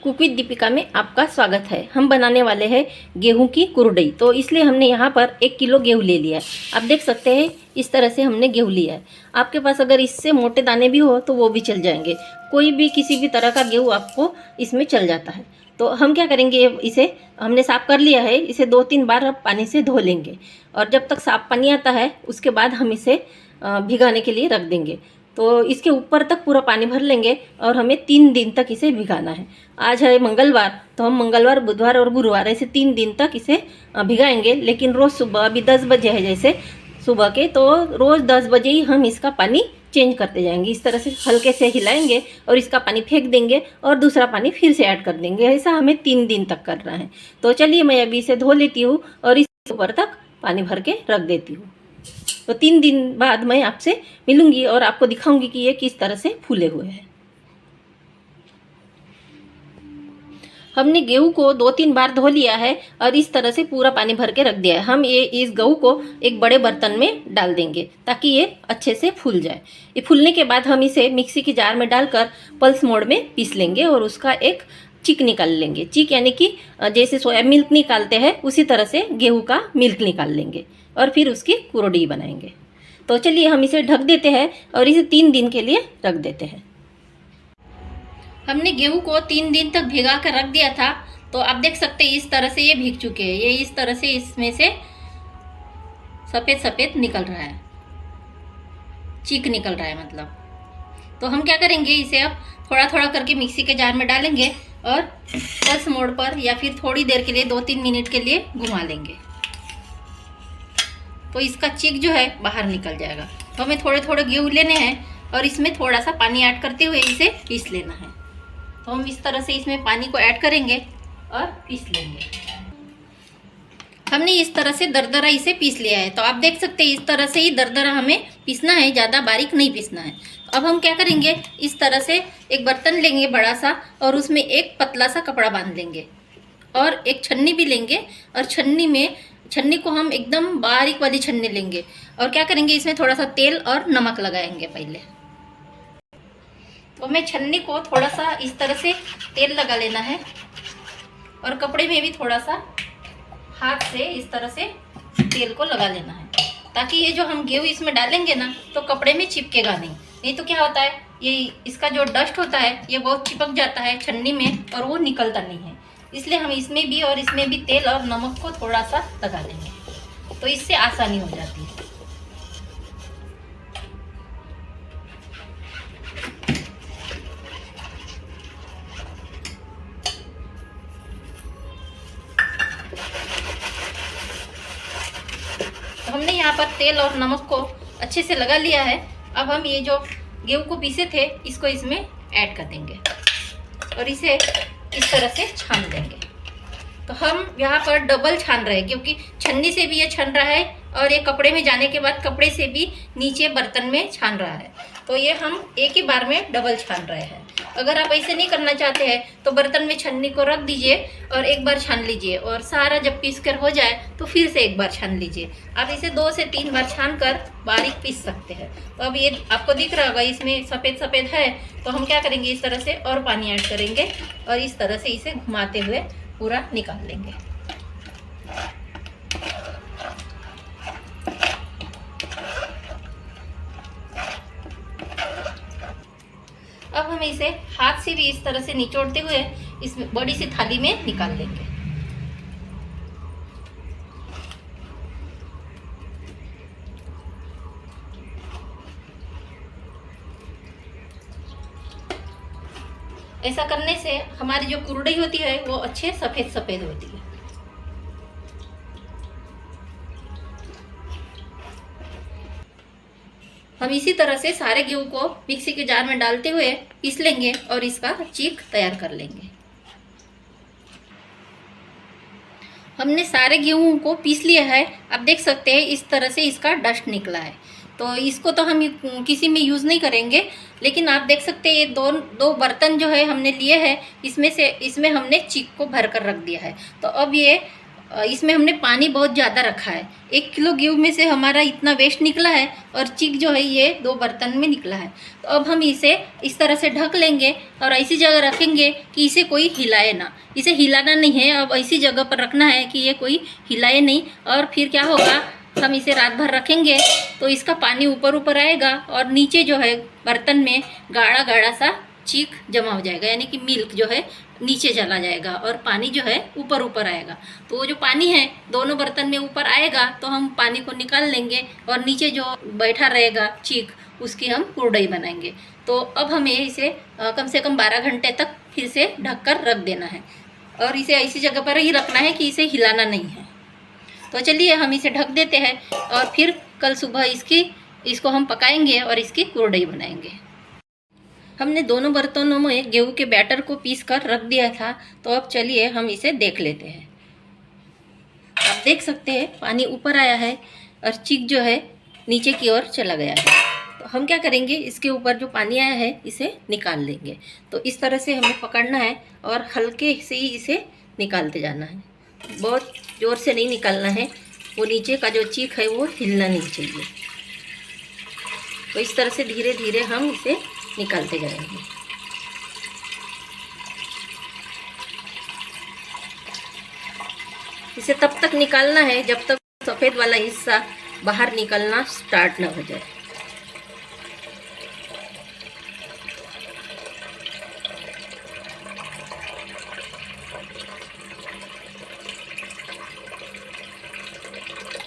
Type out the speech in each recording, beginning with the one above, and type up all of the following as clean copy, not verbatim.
Cook with Deepika में आपका स्वागत है। हम बनाने वाले हैं गेहूं की कुरडई। तो इसलिए हमने यहाँ पर 1 किलो गेहूं ले लिया है। आप देख सकते हैं इस तरह से हमने गेहूं लिया है। आपके पास अगर इससे मोटे दाने भी हो तो वो भी चल जाएंगे। कोई भी किसी भी तरह का गेहूं आपको इसमें चल जाता है। तो हम क्या करेंगे, इसे हमने साफ़ कर लिया है, इसे 2-3 बार अब पानी से धो लेंगे और जब तक साफ पानी आता है उसके बाद हम इसे भिगाने के लिए रख देंगे। तो इसके ऊपर तक पूरा पानी भर लेंगे और हमें 3 दिन तक इसे भिगाना है। आज है मंगलवार, तो हम मंगलवार, बुधवार और गुरुवार ऐसे 3 दिन तक इसे भिगाएंगे। लेकिन रोज़ सुबह, अभी 10 बजे है जैसे सुबह के, तो रोज़ 10 बजे ही हम इसका पानी चेंज करते जाएंगे। इस तरह से हल्के से हिलाएंगे और इसका पानी फेंक देंगे और दूसरा पानी फिर से ऐड कर देंगे। ऐसा हमें 3 दिन तक करना है। तो चलिए मैं अभी इसे धो लेती हूँ और इसके ऊपर तक पानी भर के रख देती हूँ। तो 3 दिन बाद मैं आपसे मिलूंगी और आपको दिखाऊंगी कि ये किस तरह से फूले हुए हैं। हमने गेहूं को 2-3 बार धो लिया है और इस तरह से पूरा पानी भर के रख दिया है। हम इस गेहूं को एक बड़े बर्तन में डाल देंगे ताकि ये अच्छे से फूल जाए। ये फूलने के बाद हम इसे मिक्सी की जार में डालकर पल्स मोड में पीस लेंगे और उसका एक चिक निकाल लेंगे। चिक यानी कि जैसे सोया मिल्क निकालते हैं उसी तरह से गेहूं का मिल्क निकाल लेंगे और फिर उसकी कुरडई बनाएंगे। तो चलिए हम इसे ढक देते हैं और इसे 3 दिन के लिए रख देते हैं। हमने गेहूं को 3 दिन तक भिगा कर रख दिया था। तो आप देख सकते हैं इस तरह से ये भीग चुके हैं। ये इस तरह से इसमें से सफ़ेद सफ़ेद निकल रहा है, चीक निकल रहा है मतलब। तो हम क्या करेंगे, इसे अब थोड़ा थोड़ा करके मिक्सी के जार में डालेंगे और पल्स मोड पर या फिर थोड़ी देर के लिए 2-3 मिनट के लिए घुमा लेंगे। तो इसका चीक जो है बाहर निकल जाएगा। तो हमें थोड़े थोड़े गेहूं लेने हैं और इसमें थोड़ा सा पानी ऐड करते हुए इसे पीस लेना है। तो हम इस तरह से इसमें पानी को ऐड करेंगे और पीस लेंगे। हमने इस तरह से दरदरा इसे पीस लिया है। तो आप देख सकते हैं इस तरह से ही दरदरा हमें पीसना है, ज़्यादा बारीक नहीं पीसना है। अब हम क्या करेंगे, इस तरह से एक बर्तन लेंगे बड़ा सा और उसमें एक पतला सा कपड़ा बांध लेंगे और एक छन्नी भी लेंगे और छन्नी को हम एकदम बारीक वाली छन्नी लेंगे और क्या करेंगे, इसमें थोड़ा सा तेल और नमक लगाएंगे पहले। तो हमें छन्नी को थोड़ा सा इस तरह से तेल लगा लेना है और कपड़े में भी थोड़ा सा हाथ से इस तरह से तेल को लगा लेना है ताकि ये जो हम गेहूं इसमें डालेंगे ना तो कपड़े में चिपकेगा नहीं तो क्या होता है, ये इसका जो डस्ट होता है ये बहुत चिपक जाता है छन्नी में और वो निकलता नहीं है। इसलिए हम इसमें भी और इसमें भी तेल और नमक को थोड़ा सा लगा लेंगे तो इससे आसानी हो जाती है। तो हमने यहाँ पर तेल और नमक को अच्छे से लगा लिया है। अब हम ये जो गेहूं को पीसे थे इसको इसमें ऐड कर देंगे और इसे इस तरह से छान देंगे। तो हम यहाँ पर डबल छान रहे हैं क्योंकि छन्नी से भी ये छन रहा है और ये कपड़े में जाने के बाद कपड़े से भी नीचे बर्तन में छान रहा है। तो ये हम एक ही बार में डबल छान रहे हैं। अगर आप ऐसे नहीं करना चाहते हैं तो बर्तन में छन्नी को रख दीजिए और एक बार छान लीजिए और सारा जब पीस कर हो जाए तो फिर से एक बार छान लीजिए। आप इसे 2 से 3 बार छान कर बारीक पीस सकते हैं। तो अब ये आपको दिख रहा होगा इसमें सफ़ेद सफ़ेद है। तो हम क्या करेंगे, इस तरह से और पानी ऐड करेंगे और इस तरह से इसे घुमाते हुए पूरा निकाल लेंगे। अब हम इसे हाथ से भी इस तरह से निचोड़ते हुए इस बड़ी सी थाली में निकाल लेंगे। ऐसा करने से हमारी जो कुरडई होती है वो अच्छे सफ़ेद सफ़ेद होती है। हम इसी तरह से सारे गेहूं को मिक्सी के जार में डालते हुए पीस लेंगे और इसका चीक तैयार कर लेंगे। हमने सारे गेहूं को पीस लिया है। आप देख सकते हैं इस तरह से इसका डस्ट निकला है। तो इसको तो हम किसी में यूज़ नहीं करेंगे, लेकिन आप देख सकते हैं ये दो बर्तन जो है हमने लिए हैं, इसमें हमने चीक को भर कर रख दिया है। तो अब ये इसमें हमने पानी बहुत ज़्यादा रखा है। 1 किलो गेहूँ में से हमारा इतना वेस्ट निकला है और चिक जो है ये 2 बर्तन में निकला है। तो अब हम इसे इस तरह से ढक लेंगे और ऐसी जगह रखेंगे कि इसे कोई हिलाए ना। इसे हिलाना नहीं है, अब ऐसी जगह पर रखना है कि ये कोई हिलाए नहीं। और फिर क्या होगा, हम इसे रात भर रखेंगे तो इसका पानी ऊपर ऊपर आएगा और नीचे जो है बर्तन में गाढ़ा गाढ़ा सा चीक जमा हो जाएगा, यानी कि मिल्क जो है नीचे चला जाएगा और पानी जो है ऊपर ऊपर आएगा। तो वो जो पानी है दोनों बर्तन में ऊपर आएगा तो हम पानी को निकाल लेंगे और नीचे जो बैठा रहेगा चीक उसकी हम कुरडई बनाएंगे। तो अब हमें इसे कम से कम 12 घंटे तक फिर से ढक कर रख देना है और इसे ऐसी जगह पर ही रखना है कि इसे हिलाना नहीं है। तो चलिए हम इसे ढक देते हैं और फिर कल सुबह इसको हम पकाएंगे और इसकी कुरडई बनाएंगे। हमने दोनों बर्तनों में गेहूं के बैटर को पीस कर रख दिया था, तो अब चलिए हम इसे देख लेते हैं। आप देख सकते हैं पानी ऊपर आया है और चिक जो है नीचे की ओर चला गया है। तो हम क्या करेंगे, इसके ऊपर जो पानी आया है इसे निकाल लेंगे। तो इस तरह से हमें पकड़ना है और हल्के से ही इसे निकालते जाना है, बहुत ज़ोर से नहीं निकालना है। वो नीचे का जो चीक है वो हिलना नहीं चाहिए। तो इस तरह से धीरे धीरे हम इसे निकालते जाएंगे। इसे तब तक निकालना है जब तक सफ़ेद वाला हिस्सा बाहर निकलना स्टार्ट ना हो जाए।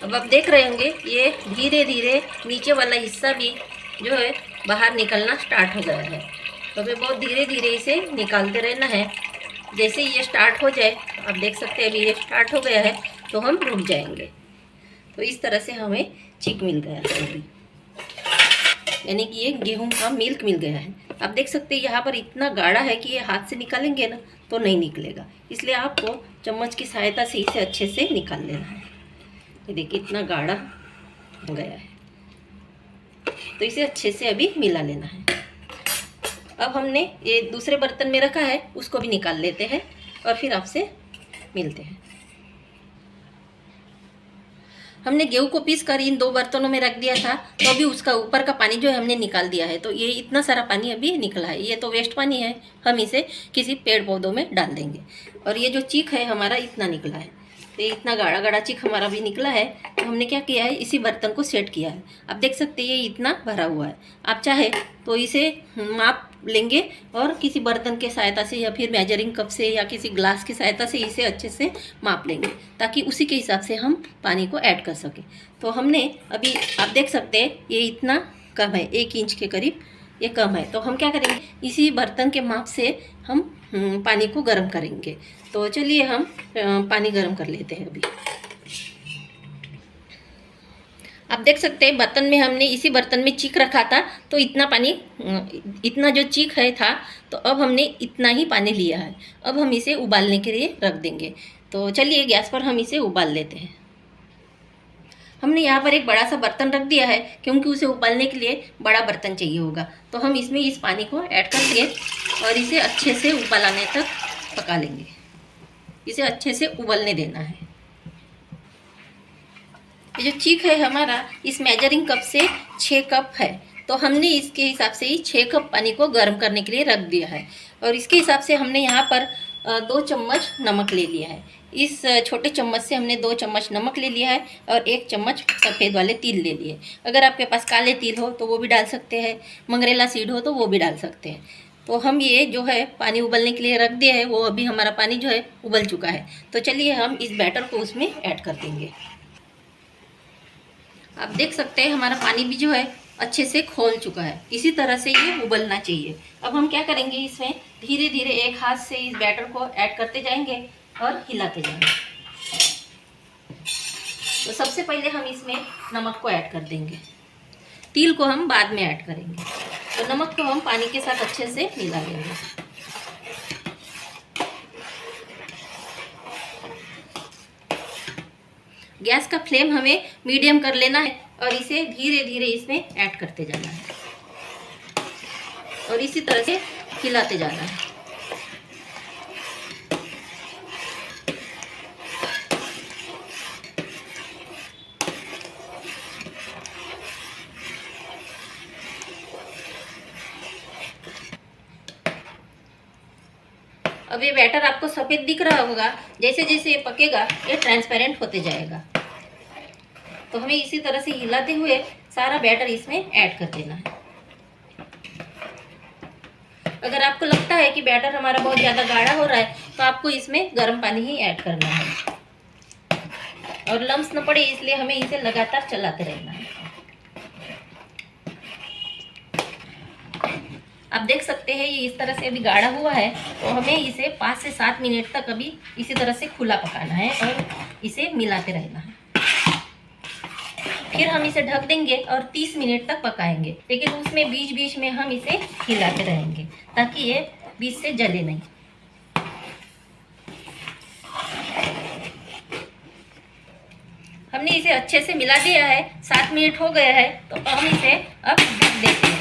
अब आप देख रहे होंगे ये धीरे धीरे नीचे वाला हिस्सा भी जो है बाहर निकलना स्टार्ट हो गया है। तो हमें बहुत धीरे धीरे इसे निकालते रहना है। जैसे ये स्टार्ट हो जाए, आप देख सकते हैं अभी ये स्टार्ट हो गया है, तो हम रुक जाएंगे। तो इस तरह से हमें चिक मिल गया है अभी, यानी कि ये गेहूं का मिल्क मिल गया है। आप देख सकते हैं यहाँ पर इतना गाढ़ा है कि ये हाथ से निकालेंगे ना तो नहीं निकलेगा, इसलिए आपको चम्मच की सहायता से इसे अच्छे से निकाल लेना है। ये देखिए इतना गाढ़ा हो गया है, तो इसे अच्छे से अभी मिला लेना है। अब हमने ये दूसरे बर्तन में रखा है, उसको भी निकाल लेते हैं और फिर आपसे मिलते हैं। हमने गेहूं को पीस कर इन 2 बर्तनों में रख दिया था, तो अभी उसका ऊपर का पानी जो है हमने निकाल दिया है। तो ये इतना सारा पानी अभी निकला है, ये तो वेस्ट पानी है, हम इसे किसी पेड़ पौधों में डाल देंगे। और ये जो चीक है हमारा इतना निकला है, तो इतना गाढ़ा गाढ़ा चिक हमारा भी निकला है। तो हमने क्या किया है, इसी बर्तन को सेट किया है। आप देख सकते हैं ये इतना भरा हुआ है। आप चाहे तो इसे माप लेंगे और किसी बर्तन के सहायता से या फिर मेजरिंग कप से या किसी ग्लास की सहायता से इसे अच्छे से माप लेंगे, ताकि उसी के हिसाब से हम पानी को ऐड कर सकें। तो हमने अभी आप देख सकते हैं ये इतना कम है, 1 इंच के करीब ये कम है। तो हम क्या करेंगे, इसी बर्तन के माप से हम पानी को गर्म करेंगे। तो चलिए हम पानी गर्म कर लेते हैं अभी। आप देख सकते हैं बर्तन में हमने इसी बर्तन में चीक रखा था, तो इतना पानी, इतना जो चीक है था, तो अब हमने इतना ही पानी लिया है। अब हम इसे उबालने के लिए रख देंगे। तो चलिए गैस पर हम इसे उबाल लेते हैं। हमने यहाँ पर एक बड़ा सा बर्तन रख दिया है, क्योंकि उसे उबालने के लिए बड़ा बर्तन चाहिए होगा। तो हम इसमें इस पानी को ऐड करके और इसे अच्छे से उबाल आने तक पका लेंगे। इसे अच्छे से उबलने देना है। ये जो चीक है हमारा इस मेजरिंग कप से 6 कप है, तो हमने इसके हिसाब से ही 6 कप पानी को गर्म करने के लिए रख दिया है। और इसके हिसाब से हमने यहाँ पर 2 चम्मच नमक ले लिया है। इस छोटे चम्मच से हमने 2 चम्मच नमक ले लिया है और 1 चम्मच सफ़ेद वाले तिल ले लिए। अगर आपके पास काले तिल हो तो वो भी डाल सकते हैं, मंगरेला सीड हो तो वो भी डाल सकते हैं। तो हम ये जो है पानी उबलने के लिए रख दिया है, वो अभी हमारा पानी जो है उबल चुका है। तो चलिए हम इस बैटर को उसमें ऐड कर देंगे। आप देख सकते हैं हमारा पानी भी जो है अच्छे से खोल चुका है। इसी तरह से ये उबलना चाहिए। अब हम क्या करेंगे, इसमें धीरे धीरे एक हाथ से इस बैटर को ऐड करते जाएंगे और हिलाते जाएंगे। तो सबसे पहले हम इसमें नमक को ऐड कर देंगे, तिल को हम बाद में ऐड करेंगे। तो नमक को हम पानी के साथ अच्छे से मिला लेंगे। गैस का फ्लेम हमें मीडियम कर लेना है और इसे धीरे धीरे इसमें ऐड करते जाना है और इसी तरह से हिलाते जाना है। अब ये बैटर आपको सफ़ेद दिख रहा होगा, जैसे जैसे ये पकेगा ये ट्रांसपेरेंट होते जाएगा। तो हमें इसी तरह से हिलाते हुए सारा बैटर इसमें ऐड कर देना है। अगर आपको लगता है कि बैटर हमारा बहुत ज़्यादा गाढ़ा हो रहा है तो आपको इसमें गर्म पानी ही ऐड करना है, और लम्स न पड़े इसलिए हमें इसे लगातार चलाते रहना है। आप देख सकते हैं ये इस तरह से अभी गाढ़ा हुआ है, तो हमें इसे 5 से 7 मिनट तक अभी इसी तरह से खुला पकाना है और इसे मिलाते रहना है। फिर हम इसे ढक देंगे और 30 मिनट तक पकाएंगे, लेकिन उसमें बीच बीच में हम इसे हिलाते रहेंगे ताकि ये बीच से जले नहीं। हमने इसे अच्छे से मिला दिया है, 7 मिनट हो गया है, तो हम इसे अब ढक देते हैं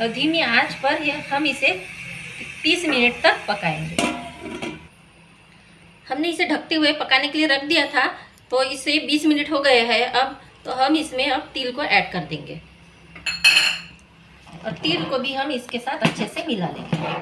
और धीमी आंच पर हम इसे 30 मिनट तक पकाएंगे। हमने इसे ढकते हुए पकाने के लिए रख दिया था, तो इसे 20 मिनट हो गए हैं अब। तो हम इसमें अब तिल को ऐड कर देंगे और तिल को भी हम इसके साथ अच्छे से मिला लेंगे।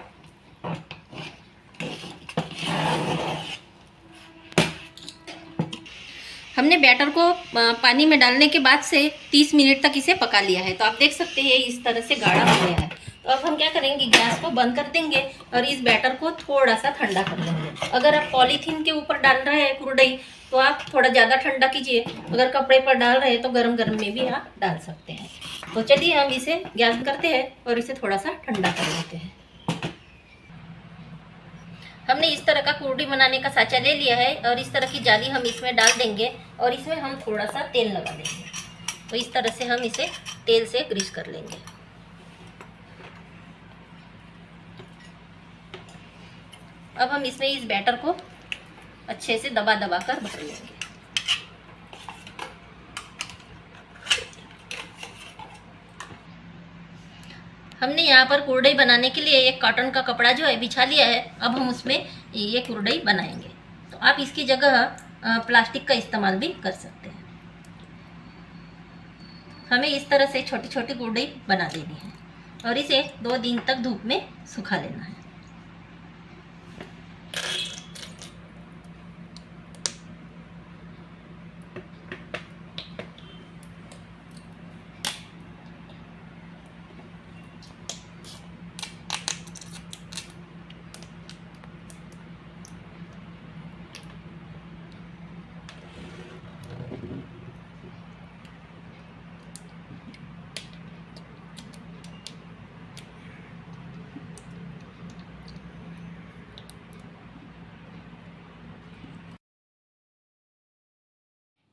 हमने बैटर को पानी में डालने के बाद से 30 मिनट तक इसे पका लिया है। तो आप देख सकते हैं इस तरह से गाढ़ा हो गया है। तो अब हम क्या करेंगे, गैस को बंद कर देंगे और इस बैटर को थोड़ा सा ठंडा कर लेंगे। अगर आप पॉलीथीन के ऊपर डाल रहे हैं कुरडई तो आप थोड़ा ज़्यादा ठंडा कीजिए, अगर कपड़े पर डाल रहे हैं तो गरम गरम में भी आप डाल सकते हैं। तो चलिए हम इसे गैस करते हैं और इसे थोड़ा सा ठंडा कर लेते हैं। हमने इस तरह का कुरडई बनाने का साँचा ले लिया है और इस तरह की जाली हम इसमें डाल देंगे और इसमें हम थोड़ा सा तेल लगा देंगे। तो इस तरह से हम इसे तेल से ग्रीस कर लेंगे। अब हम इसमें इस बैटर को अच्छे से दबा दबा कर भर लेंगे। हमने यहाँ पर कुरडई बनाने के लिए एक कॉटन का कपड़ा जो है बिछा लिया है। अब हम उसमें ये कुरडई बनाएंगे। तो आप इसकी जगह प्लास्टिक का इस्तेमाल भी कर सकते हैं। हमें इस तरह से छोटी छोटी कुरडई बना देनी है और इसे 2 दिन तक धूप में सुखा लेना है।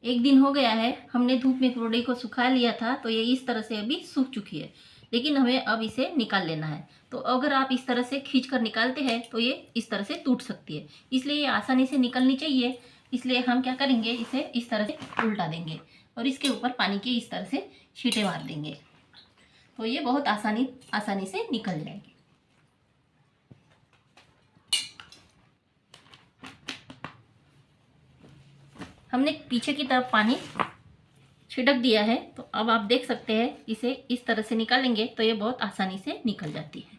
एक दिन हो गया है, हमने धूप में कुरडई को सुखा लिया था, तो ये इस तरह से अभी सूख चुकी है, लेकिन हमें अब इसे निकाल लेना है। तो अगर आप इस तरह से खींच कर निकालते हैं तो ये इस तरह से टूट सकती है, इसलिए ये आसानी से निकलनी चाहिए। इसलिए हम क्या करेंगे, इसे इस तरह से उल्टा देंगे और इसके ऊपर पानी के इस तरह से छींटे मार देंगे, तो ये बहुत आसानी से निकल जाएगी। हमने पीछे की तरफ पानी छिड़क दिया है, तो अब आप देख सकते हैं इसे इस तरह से निकालेंगे तो ये बहुत आसानी से निकल जाती है।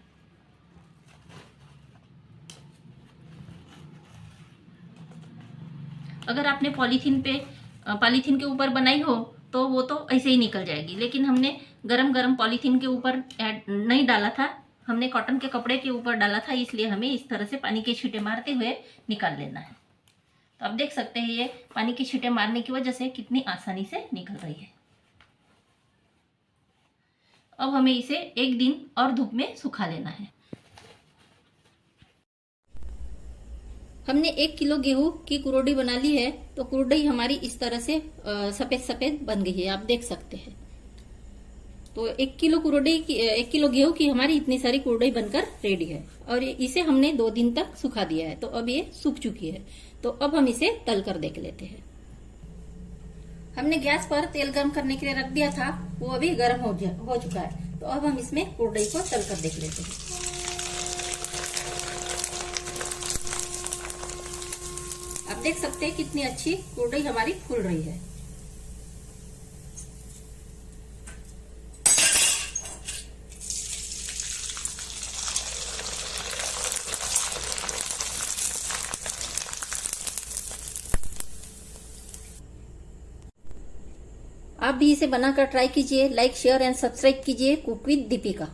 अगर आपने पॉलीथीन के ऊपर बनाई हो तो वो तो ऐसे ही निकल जाएगी, लेकिन हमने गरम पॉलीथीन के ऊपर नहीं डाला था, हमने कॉटन के कपड़े के ऊपर डाला था, इसलिए हमें इस तरह से पानी के छींटे मारते हुए निकाल लेना है। तो आप देख सकते हैं ये पानी की छींटे मारने की वजह से कितनी आसानी से निकल रही है। अब हमें इसे 1 दिन और धूप में सुखा लेना है। हमने 1 किलो गेहूं की कुरडई बना ली है, तो कुरडई हमारी इस तरह से सफेद सफेद बन गई है, आप देख सकते हैं। तो 1 किलो गेहूं की हमारी इतनी सारी कुरडई बनकर रेडी है और इसे हमने 2 दिन तक सुखा दिया है, तो अब ये सूख चुकी है। तो अब हम इसे तल कर देख लेते हैं। हमने गैस पर तेल गर्म करने के लिए रख दिया था, वो अभी गर्म हो चुका है। तो अब हम इसमें कुरडई को तल कर देख लेते हैं। आप देख सकते हैं कितनी अच्छी कुरडई हमारी फूल रही है। आप भी इसे बनाकर ट्राई कीजिए। लाइक शेयर एंड सब्सक्राइब कीजिए कुक विद दीपिका।